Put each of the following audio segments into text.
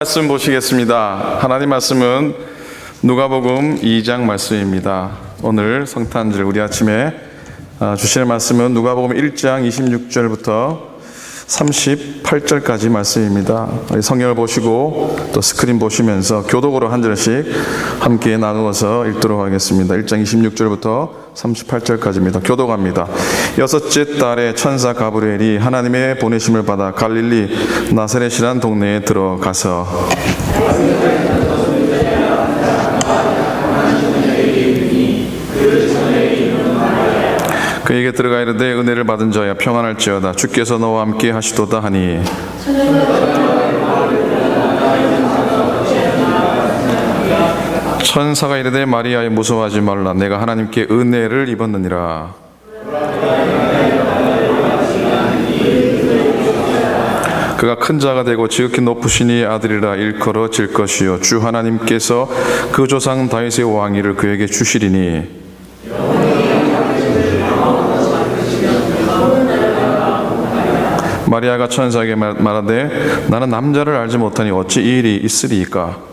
말씀 보시겠습니다. 하나님 말씀은 누가복음 2장 말씀입니다. 오늘 성탄절 우리 아침에 주실 말씀은 누가복음 1장 26절부터 38절까지 말씀입니다. 성경을 보시고 또 스크린 보시면서 교독으로 한 절씩 함께 나누어서 읽도록 하겠습니다. 1장 26절부터 38절까지입니다. 교독합니다. 여섯째 달에 천사 가브리엘이 하나님의 보내심을 받아 갈릴리 나사렛이란 동네에 들어가서 그에게 들어가 이르되 은혜를 받은 자야 평안할지어다 주께서 너와 함께 하시도다 하니 천사가 이르되 마리아여 무서워하지 말라 내가 하나님께 은혜를 입었느니라. 그가 큰 자가 되고 지극히 높으시니 아들이라 일컬어질 것이요 주 하나님께서 그 조상 다윗의 왕위를 그에게 주시리니 마리아가 천사에게 말하되 나는 남자를 알지 못하니 어찌 이 일이 있으리이까.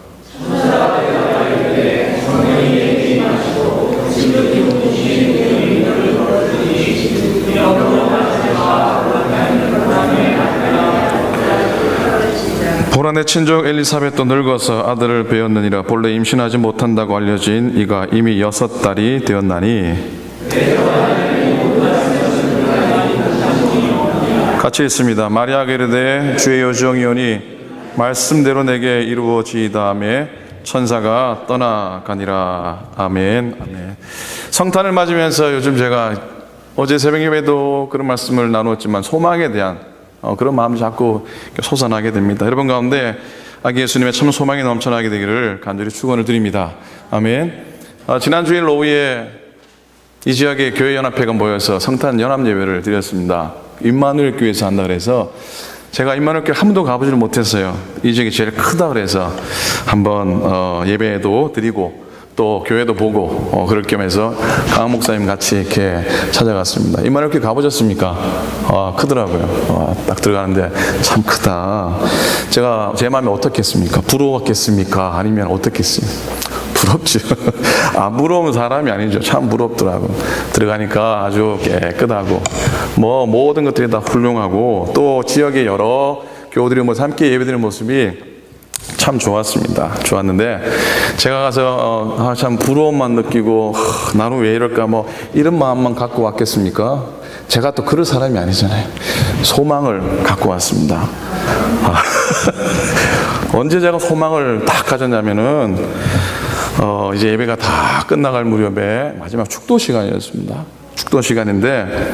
보라 내 친족 엘리사벳도 늙어서 아들을 배었느니라. 본래 임신하지 못한다고 알려진 이가 이미 6달이 되었나니. 같이 있습니다. 마리아가 이르되 주의 여종이오니 말씀대로 내게 이루어지이다 하매 천사가 떠나가니라. 아멘. 아멘. 성탄을 맞으면서 요즘 제가 어제 새벽 예배도 그런 말씀을 나누었지만 소망에 대한 그런 마음이 자꾸 솟아나게 됩니다. 여러분 가운데 아기 예수님의 참 소망이 넘쳐나게 되기를 간절히 축원을 드립니다. 아멘. 지난 주일 오후에 이 지역의 교회연합회가 모여서 성탄 연합 예배를 드렸습니다. 임마누엘 교회에서 한다 그래서 제가 임마누엘 교회 한 번도 가보지를 못했어요. 이 지역이 제일 크다 그래서 한번 예배도 드리고 또 교회도 보고 그럴 겸해서 강한 목사님 같이 이렇게 찾아갔습니다. 임마누엘 교회 가보셨습니까? 크더라고요. 딱 들어가는데 참 크다. 제가 제 마음이 어떻겠습니까? 부러웠겠습니까? 아니면 어떻겠습니까? 부럽죠. 부러운 사람이 아니죠. 참 부럽더라고. 들어가니까 아주 깨끗하고 모든 것들이 다 훌륭하고 또 지역의 여러 교우들이 함께 예배드리는 모습이 참 좋았습니다. 좋았는데 제가 가서 참 부러움만 느끼고 나는 왜 이럴까 이런 마음만 갖고 왔겠습니까? 제가 또 그럴 사람이 아니잖아요. 소망을 갖고 왔습니다. 언제 제가 소망을 딱 가졌냐면은 이제 예배가 다 끝나갈 무렵에 마지막 축도 시간이었습니다. 축도 시간인데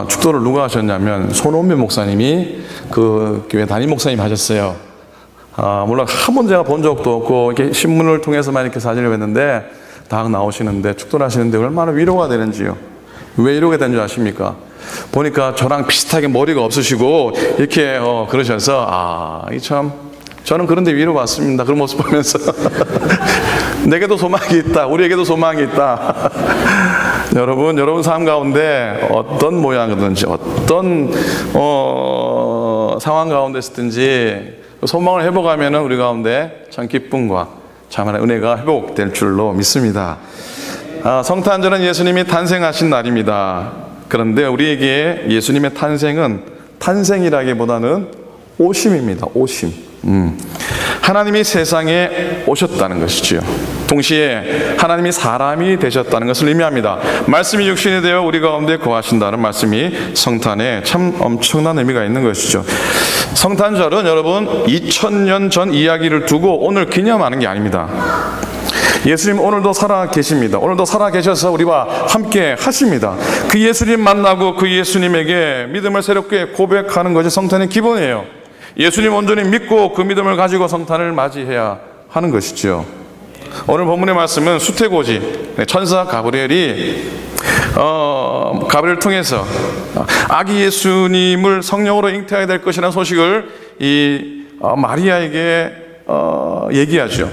축도를 누가 하셨냐면 손원배 목사님이 그 교회 담임 목사님 하셨어요. 물론 한 번 제가 본 적도 없고 이렇게 신문을 통해서만 이렇게 사진을 뵀는데 딱 나오시는데 축도를 하시는데 얼마나 위로가 되는지요. 왜 이러게 된 줄 아십니까? 보니까 저랑 비슷하게 머리가 없으시고 이렇게 그러셔서 이 참 저는 그런데 위로받습니다. 그런 모습 보면서 내게도 소망이 있다. 우리에게도 소망이 있다. 여러분 삶 가운데 어떤 모양이든지 어떤 상황 가운데 있든지 소망을 회복하면 우리 가운데 참 기쁨과 참 하나의 은혜가 회복될 줄로 믿습니다. 성탄절은 예수님이 탄생하신 날입니다. 그런데 우리에게 예수님의 탄생은 탄생이라기보다는 오심입니다. 오심. 하나님이 세상에 오셨다는 것이지요. 동시에 하나님이 사람이 되셨다는 것을 의미합니다. 말씀이 육신이 되어 우리 가운데 거하신다는 말씀이 성탄에 참 엄청난 의미가 있는 것이죠. 성탄절은 여러분 2000년 전 이야기를 두고 오늘 기념하는 게 아닙니다. 예수님 오늘도 살아 계십니다. 오늘도 살아 계셔서 우리와 함께 하십니다. 그 예수님 만나고 그 예수님에게 믿음을 새롭게 고백하는 것이 성탄의 기본이에요. 예수님 온전히 믿고 그 믿음을 가지고 성탄을 맞이해야 하는 것이죠. 오늘 본문의 말씀은 수태고지 천사 가브리엘이 가브리엘을 통해서 아기 예수님을 성령으로 잉태하게 될 것이라는 소식을 이 마리아에게 얘기하죠.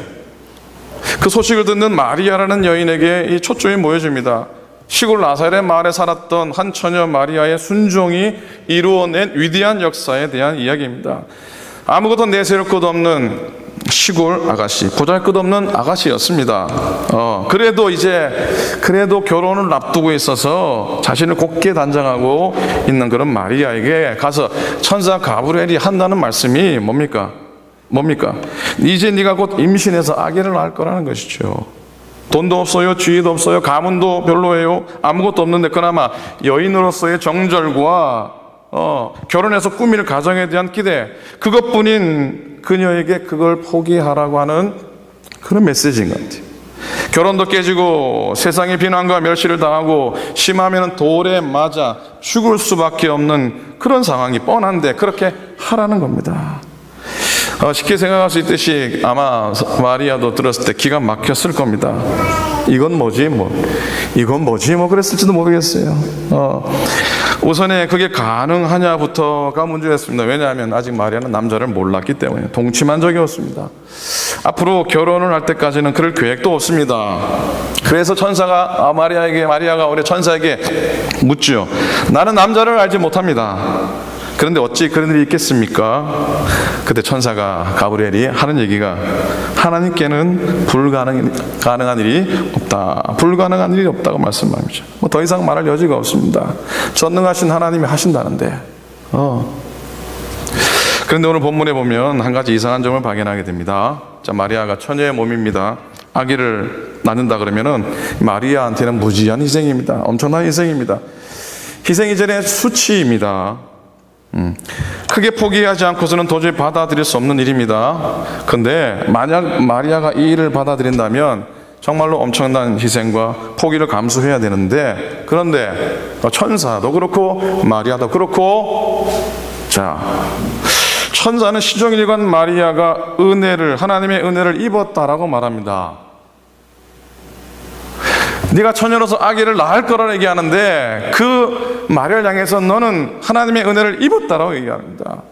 그 소식을 듣는 마리아라는 여인에게 이 초점이 모여집니다. 시골 나사렛 마을에 살았던 한 처녀 마리아의 순종이 이루어낸 위대한 역사에 대한 이야기입니다. 아무것도 내세울 것 없는 시골 아가씨, 보잘것없는 아가씨였습니다. 그래도 결혼을 앞두고 있어서 자신을 굳게 단장하고 있는 그런 마리아에게 가서 천사 가브리엘이 한다는 말씀이 뭡니까? 이제 네가 곧 임신해서 아기를 낳을 거라는 것이죠. 돈도 없어요, 지위도 없어요, 가문도 별로예요, 아무것도 없는데 그나마 여인으로서의 정절과 결혼해서 꾸밀 가정에 대한 기대, 그것뿐인 그녀에게 그걸 포기하라고 하는 그런 메시지인 것 같아요. 결혼도 깨지고 세상의 비난과 멸시를 당하고 심하면 돌에 맞아 죽을 수밖에 없는 그런 상황이 뻔한데 그렇게 하라는 겁니다. 쉽게 생각할 수 있듯이 아마 마리아도 들었을 때 기가 막혔을 겁니다. 이건 뭐지 그랬을지도 모르겠어요. 우선에 그게 가능하냐부터가 문제였습니다. 왜냐하면 아직 마리아는 남자를 몰랐기 때문에, 동침한 적이 없습니다. 앞으로 결혼을 할 때까지는 그럴 계획도 없습니다. 그래서 천사가 마리아가 우리 천사에게 묻죠. 나는 남자를 알지 못합니다. 그런데 어찌 그런 일이 있겠습니까? 그때 천사가 가브리엘이 하는 얘기가, 하나님께는 불가능한 일이 없다. 불가능한 일이 없다고 말씀합니다. 더 이상 말할 여지가 없습니다. 전능하신 하나님이 하신다는데. 그런데 오늘 본문에 보면 한 가지 이상한 점을 발견하게 됩니다. 자, 마리아가 처녀의 몸입니다. 아기를 낳는다 그러면은 마리아한테는 무지한 희생입니다. 엄청난 희생입니다. 희생 이전의 수치입니다. 크게 포기하지 않고서는 도저히 받아들일 수 없는 일입니다. 그런데 만약 마리아가 이 일을 받아들인다면 정말로 엄청난 희생과 포기를 감수해야 되는데, 그런데 천사도 그렇고 마리아도 그렇고, 자, 천사는 시종일관 마리아가 하나님의 은혜를 입었다라고 말합니다. 네가 처녀로서 아기를 낳을 거라고 얘기하는데 그 마리아를 향해서 너는 하나님의 은혜를 입었다라고 얘기합니다.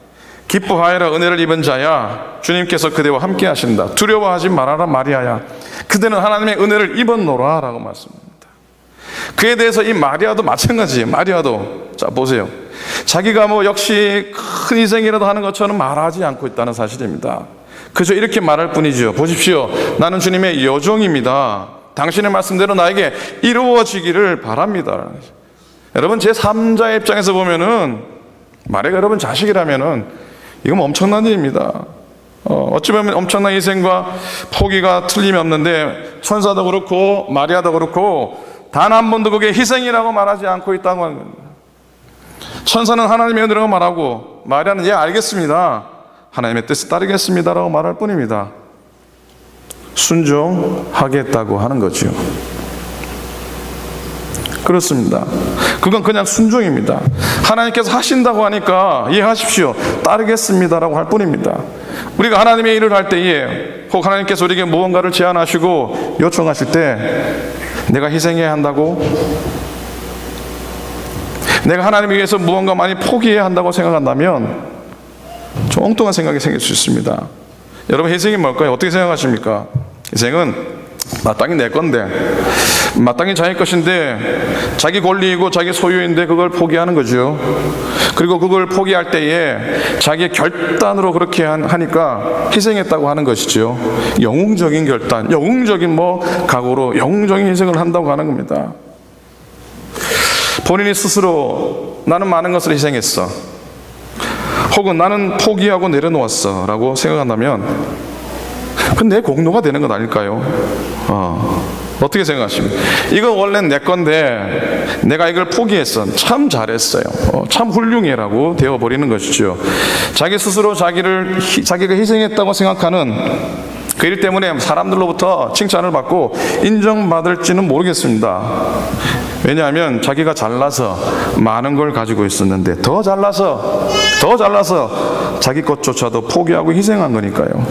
기뻐하여라, 은혜를 입은 자야, 주님께서 그대와 함께 하신다. 두려워하지 말아라 마리아야, 그대는 하나님의 은혜를 입었노라 라고 말씀합니다. 그에 대해서 이 마리아도 마찬가지예요. 마리아도 자 보세요, 자기가 역시 큰 희생이라도 하는 것처럼 말하지 않고 있다는 사실입니다. 그저 이렇게 말할 뿐이죠. 보십시오, 나는 주님의 여종입니다. 당신의 말씀대로 나에게 이루어지기를 바랍니다. 여러분, 제 3자의 입장에서 보면은, 만약 여러분 자식이라면은 이건 엄청난 일입니다. 어찌 보면 엄청난 희생과 포기가 틀림이 없는데, 천사도 그렇고 마리아도 그렇고 단 한 번도 그게 희생이라고 말하지 않고 있다고 하는 겁니다. 천사는 하나님의 은혜라고 말하고, 마리아는 알겠습니다, 하나님의 뜻에 따르겠습니다라고 말할 뿐입니다. 순종하겠다고 하는 거죠. 그렇습니다. 그건 그냥 순종입니다. 하나님께서 하신다고 하니까 이해하십시오, 따르겠습니다라고 할 뿐입니다. 우리가 하나님의 일을 할 때에, 혹 하나님께서 우리에게 무언가를 제안하시고 요청하실 때 내가 희생해야 한다고, 내가 하나님을 위해서 무언가 많이 포기해야 한다고 생각한다면 좀 엉뚱한 생각이 생길 수 있습니다. 여러분, 희생이 뭘까요? 어떻게 생각하십니까? 희생은 마땅히 내 건데, 마땅히 자기 것인데, 자기 권리이고 자기 소유인데 그걸 포기하는 거죠. 그리고 그걸 포기할 때에 자기의 결단으로 그렇게 하니까 희생했다고 하는 것이죠. 영웅적인 결단, 영웅적인 각오로 영웅적인 희생을 한다고 하는 겁니다. 본인이 스스로 나는 많은 것을 희생했어, 혹은 나는 포기하고 내려놓았어 라고 생각한다면 그건 내 공로가 되는 것 아닐까요? 어떻게 생각하십니까? 이건 원래 내 건데 내가 이걸 포기했어, 참 잘했어요, 참 훌륭해라고 되어버리는 것이죠. 자기 스스로 자기가 희생했다고 생각하는 그 일 때문에 사람들로부터 칭찬을 받고 인정받을지는 모르겠습니다. 왜냐하면 자기가 잘나서 많은 걸 가지고 있었는데 더 잘나서 자기 것조차도 포기하고 희생한 거니까요.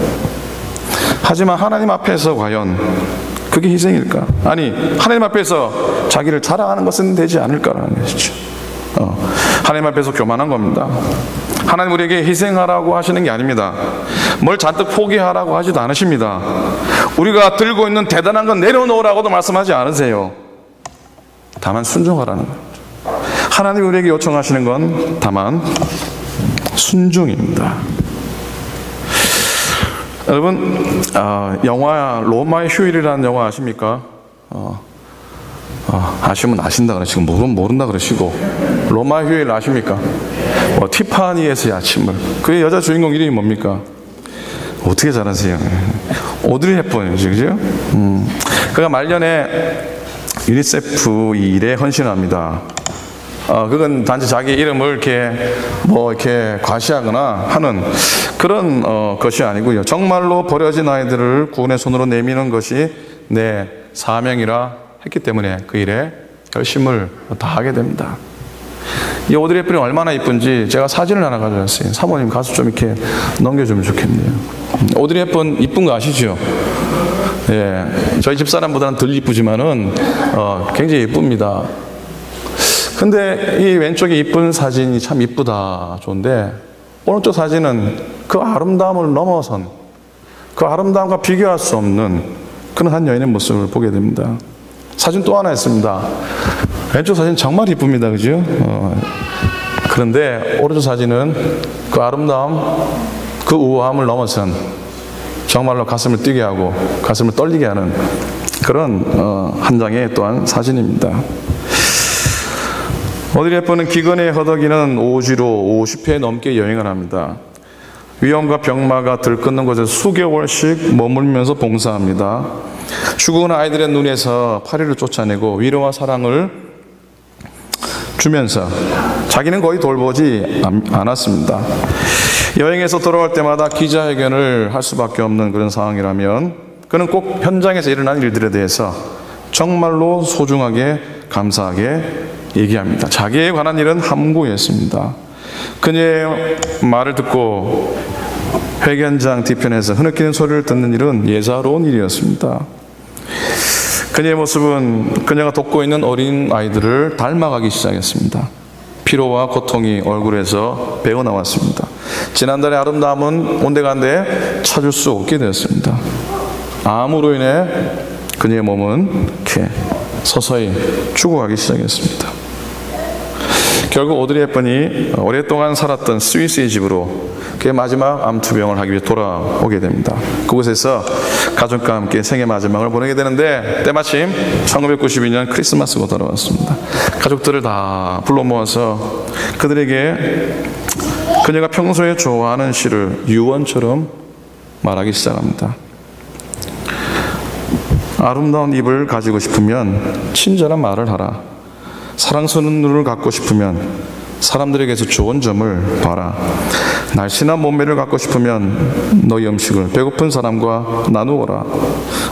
하지만 하나님 앞에서 과연 그게 희생일까? 아니, 하나님 앞에서 자기를 자랑하는 것은 되지 않을까라는 것이죠. 하나님 앞에서 교만한 겁니다. 하나님 우리에게 희생하라고 하시는 게 아닙니다. 뭘 잔뜩 포기하라고 하지도 않으십니다. 우리가 들고 있는 대단한 건 내려놓으라고도 말씀하지 않으세요. 다만 순종하라는 겁니다. 하나님 우리에게 요청하시는 건 다만 순종입니다. 여러분, 영화 로마의 휴일이라는 영화 아십니까? 아시면 아신다 그러시고 모른다 그러시고. 로마의 휴일 아십니까? 티파니에서의 아침을. 그 여자 주인공 이름이 뭡니까? 어떻게 잘하세요? 오드리 헵번이죠, 그죠? 그가 말년에 유니세프 이 일에 헌신합니다. 그건 단지 자기 이름을 이렇게 과시하거나 하는 그런 것이 아니고요. 정말로 버려진 아이들을 구원의 손으로 내미는 것이 내 사명이라 했기 때문에 그 일에 열심을 다하게 됩니다. 이 오드리 헵번이 얼마나 이쁜지 제가 사진을 하나 가져왔어요. 사모님 가서 좀 이렇게 넘겨주면 좋겠네요. 오드리 헵번 이쁜 거 아시죠? 예, 저희 집사람보다는 덜 이쁘지만은 굉장히 이쁩니다. 근데 이 왼쪽에 이쁜 사진이 참 이쁘다 좋은데, 오른쪽 사진은 그 아름다움을 넘어선, 그 아름다움과 비교할 수 없는 그런 한 여인의 모습을 보게 됩니다. 사진 또 하나 있습니다. 왼쪽 사진 정말 이쁩니다, 그죠? 그런데 오른쪽 사진은 그 아름다움, 그 우아함을 넘어선 정말로 가슴을 뛰게 하고 가슴을 떨리게 하는 그런 한 장의 또한 사진입니다. 오드리 헵번은 기근에 허덕이는 오지로 50회 넘게 여행을 합니다. 위험과 병마가 들끓는 곳에서 수개월씩 머물면서 봉사합니다. 죽은 아이들의 눈에서 파리를 쫓아내고 위로와 사랑을 주면서 자기는 거의 돌보지 않았습니다. 여행에서 돌아올 때마다 기자회견을 할 수밖에 없는 그런 상황이라면 그는 꼭 현장에서 일어난 일들에 대해서 정말로 소중하게 감사하게 얘기합니다. 자기에 관한 일은 함구였습니다. 그녀의 말을 듣고 회견장 뒤편에서 흐느끼는 소리를 듣는 일은 예사로운 일이었습니다. 그녀의 모습은 그녀가 돕고 있는 어린 아이들을 닮아가기 시작했습니다. 피로와 고통이 얼굴에서 배어나왔습니다. 지난달의 아름다움은 온데간데 찾을 수 없게 되었습니다. 암으로 인해 그녀의 몸은 이렇게 서서히 죽어가기 시작했습니다. 결국 오드리 헵번이 오랫동안 살았던 스위스의 집으로 그의 마지막 암투병을 하기 위해 돌아오게 됩니다. 그곳에서 가족과 함께 생애 마지막을 보내게 되는데 때마침 1992년 크리스마스가 돌아왔습니다. 가족들을 다 불러 모아서 그들에게 그녀가 평소에 좋아하는 시를 유언처럼 말하기 시작합니다. 아름다운 입을 가지고 싶으면 친절한 말을 하라. 사랑스러운 눈을 갖고 싶으면 사람들에게서 좋은 점을 봐라. 날씬한 몸매를 갖고 싶으면 너희 음식을 배고픈 사람과 나누어라.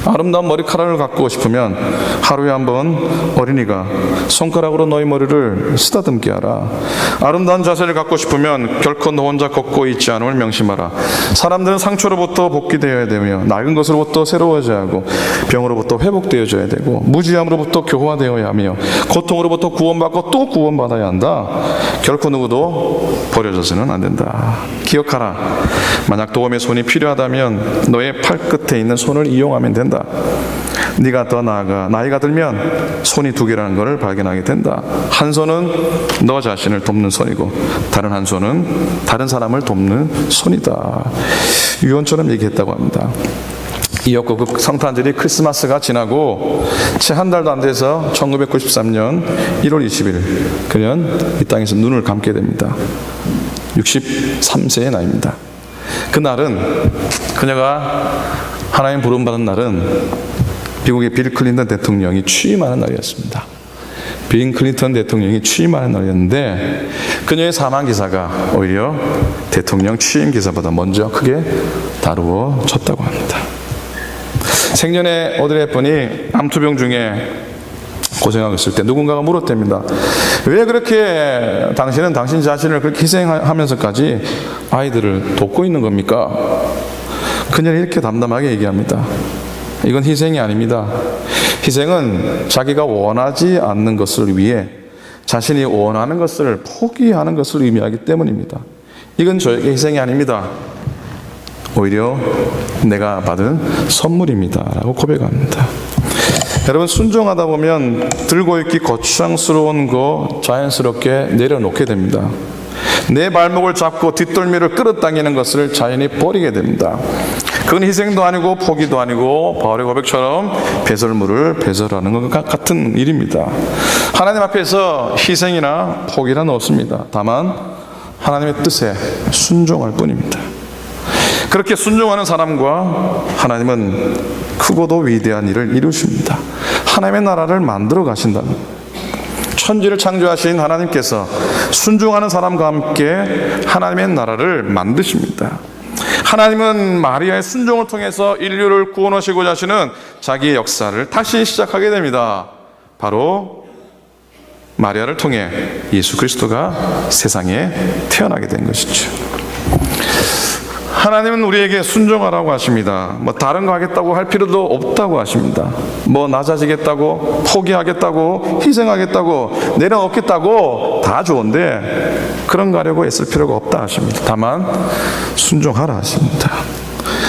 아름다운 머리카락을 갖고 싶으면 하루에 한 번 어린이가 손가락으로 너희 머리를 쓰다듬게 하라. 아름다운 자세를 갖고 싶으면 결코 너 혼자 걷고 있지 않음을 명심하라. 사람들은 상처로부터 복귀되어야 되며 낡은 것으로부터 새로워져야 하고 병으로부터 회복되어져야 되고 무지함으로부터 교화되어야 하며 고통으로부터 구원받고 또 구원받아야 한다. 결코 누구도 버려져서는 안 된다. 기억하라. 만약 도움의 손이 필요하다면 너의 팔끝에 있는 손을 이용하면 된다. 네가 더 나아가 나이가 들면 손이 두 개라는 것을 발견하게 된다. 한 손은 너 자신을 돕는 손이고 다른 한 손은 다른 사람을 돕는 손이다. 유언처럼 얘기했다고 합니다. 이었고 그 성탄절이 크리스마스가 지나고 채 한 달도 안 돼서 1993년 1월 20일 그는 이 땅에서 눈을 감게 됩니다. 63세의 나이입니다. 그날은 그녀가 하나님 부름받은 날은 미국의 빌 클린턴 대통령이 취임하는 날이었습니다. 빌 클린턴 대통령이 취임하는 날이었는데 그녀의 사망 기사가 오히려 대통령 취임 기사보다 먼저 크게 다루어졌다고 합니다. 생전에 오드리 헵번이 암투병 중에 고생하고 있을 때 누군가가 물었답니다. 왜 그렇게 당신은 당신 자신을 그렇게 희생하면서까지 아이들을 돕고 있는 겁니까? 그녀는 이렇게 담담하게 얘기합니다. 이건 희생이 아닙니다. 희생은 자기가 원하지 않는 것을 위해 자신이 원하는 것을 포기하는 것을 의미하기 때문입니다. 이건 저에게 희생이 아닙니다. 오히려 내가 받은 선물입니다. 라고 고백합니다. 여러분, 순종하다 보면 들고 있기 거추장스러운 거 자연스럽게 내려놓게 됩니다. 내 발목을 잡고 뒷덜미를 끌어당기는 것을 자연히 버리게 됩니다. 그건 희생도 아니고 포기도 아니고 바울의 고백처럼 배설물을 배설하는 것 같은 일입니다. 하나님 앞에서 희생이나 포기란 없습니다. 다만 하나님의 뜻에 순종할 뿐입니다. 그렇게 순종하는 사람과 하나님은 크고도 위대한 일을 이루십니다. 하나님의 나라를 만들어 가신다는, 천지를 창조하신 하나님께서 순종하는 사람과 함께 하나님의 나라를 만드십니다. 하나님은 마리아의 순종을 통해서 인류를 구원하시고자 하시는 자기의 역사를 다시 시작하게 됩니다. 바로 마리아를 통해 예수 그리스도가 세상에 태어나게 된 것이죠. 하나님은 우리에게 순종하라고 하십니다. 다른 거 하겠다고 할 필요도 없다고 하십니다. 낮아지겠다고, 포기하겠다고, 희생하겠다고, 내려놓겠다고 다 좋은데 그런 거 하려고 애쓸 필요가 없다 하십니다. 다만 순종하라 하십니다.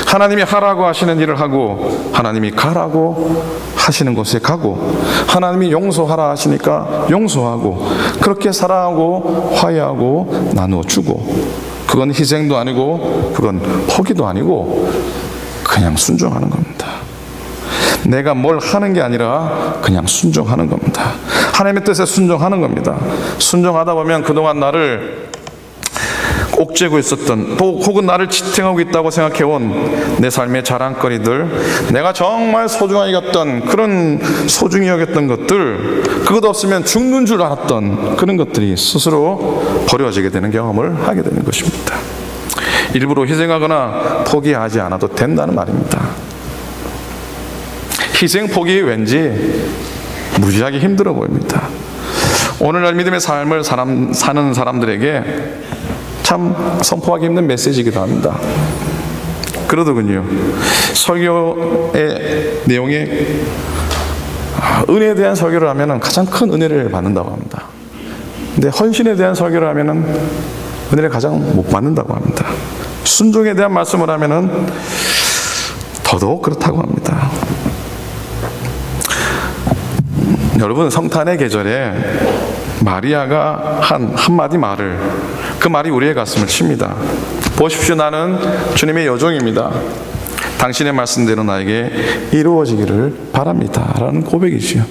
하나님이 하라고 하시는 일을 하고, 하나님이 가라고 하시는 곳에 가고, 하나님이 용서하라 하시니까 용서하고, 그렇게 사랑하고 화해하고 나누어주고, 그건 희생도 아니고 그건 포기도 아니고 그냥 순종하는 겁니다. 내가 뭘 하는 게 아니라 그냥 순종하는 겁니다. 하나님의 뜻에 순종하는 겁니다. 순종하다 보면 그동안 나를 옥죄고 있었던, 혹은 나를 지탱하고 있다고 생각해온 내 삶의 자랑거리들, 내가 정말 소중하게 여겼던, 그런 소중히 여겼던 것들, 그것 없으면 죽는 줄 알았던 그런 것들이 스스로 버려지게 되는 경험을 하게 되는 것입니다. 일부러 희생하거나 포기하지 않아도 된다는 말입니다. 희생 포기 왠지 무지하게 힘들어 보입니다. 오늘날 믿음의 삶을 사는 사람들에게 참 선포하기 힘든 메시지이기도 합니다. 그러더군요. 설교의 내용에 은혜에 대한 설교를 하면 가장 큰 은혜를 받는다고 합니다. 근데 헌신에 대한 설교를 하면 은혜를 가장 못 받는다고 합니다. 순종에 대한 말씀을 하면 더더욱 그렇다고 합니다. 여러분, 성탄의 계절에 마리아가 한 한마디 말을, 그 말이 우리의 가슴을 칩니다. 보십시오, 나는 주님의 여종입니다. 당신의 말씀대로 나에게 이루어지기를 바랍니다. 라는 고백이지요.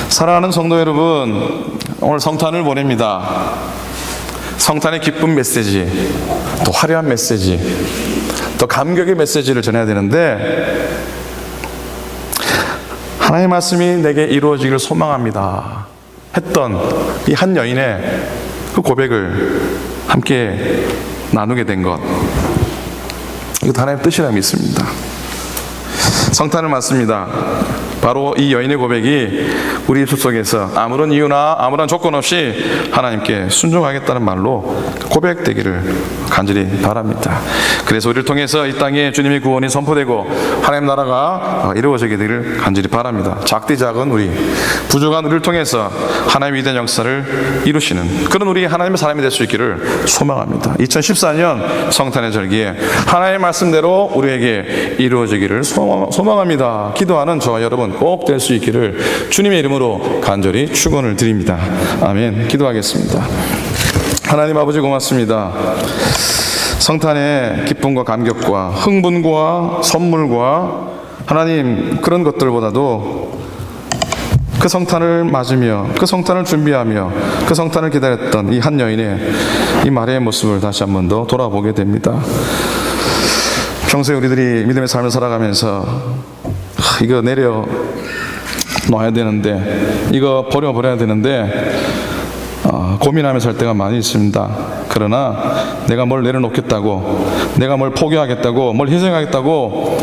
사랑하는 성도 여러분, 오늘 성탄을 보냅니다. 성탄의 기쁜 메시지, 또 화려한 메시지, 또 감격의 메시지를 전해야 되는데, 하나님의 말씀이 내게 이루어지기를 소망합니다 했던 이 한 여인의 그 고백을 함께 나누게 된 것, 이것도 하나님의 뜻이라 믿습니다. 성탄을 맞습니다. 바로 이 여인의 고백이 우리 입술 속에서 아무런 이유나 아무런 조건 없이 하나님께 순종하겠다는 말로 고백되기를 간절히 바랍니다. 그래서 우리를 통해서 이 땅에 주님의 구원이 선포되고 하나님 나라가 이루어지게 되기를 간절히 바랍니다. 작디 작은 우리, 부족한 우리를 통해서 하나님의 위대한 역사를 이루시는 그런 우리 하나님의 사람이 될 수 있기를 소망합니다. 2014년 성탄의 절기에 하나님의 말씀대로 우리에게 이루어지기를 소망합니다. 기도하는 저와 여러분 꼭 될 수 있기를 주님의 이름으로 간절히 축원을 드립니다. 아멘. 기도하겠습니다. 하나님 아버지 고맙습니다. 성탄의 기쁨과 감격과 흥분과 선물과 하나님, 그런 것들보다도 그 성탄을 맞으며 그 성탄을 준비하며 그 성탄을 기다렸던 이 한 여인의 이 마리아의 모습을 다시 한 번 더 돌아보게 됩니다. 평소에 우리들이 믿음의 삶을 살아가면서 이거 내려 놔야 되는데, 이거 버려야 되는데 고민하면서 할 때가 많이 있습니다. 그러나 내가 뭘 내려놓겠다고, 내가 뭘 포기하겠다고, 뭘 희생하겠다고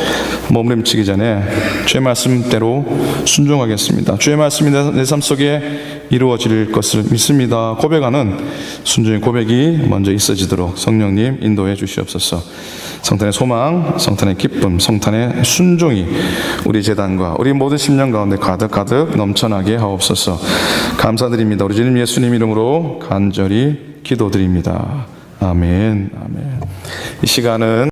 몸부림치기 전에 주의 말씀대로 순종하겠습니다. 주의 말씀이 내 삶 속에 이루어질 것을 믿습니다. 고백하는 순종의 고백이 먼저 있어지도록 성령님 인도해 주시옵소서. 성탄의 소망, 성탄의 기쁨, 성탄의 순종이 우리 재단과 우리 모든 심령 가운데 가득 넘쳐나게 하옵소서. 감사드립니다. 우리 주님 예수님 이름으로 간절히 기도드립니다. 아멘. 아멘. 이 시간은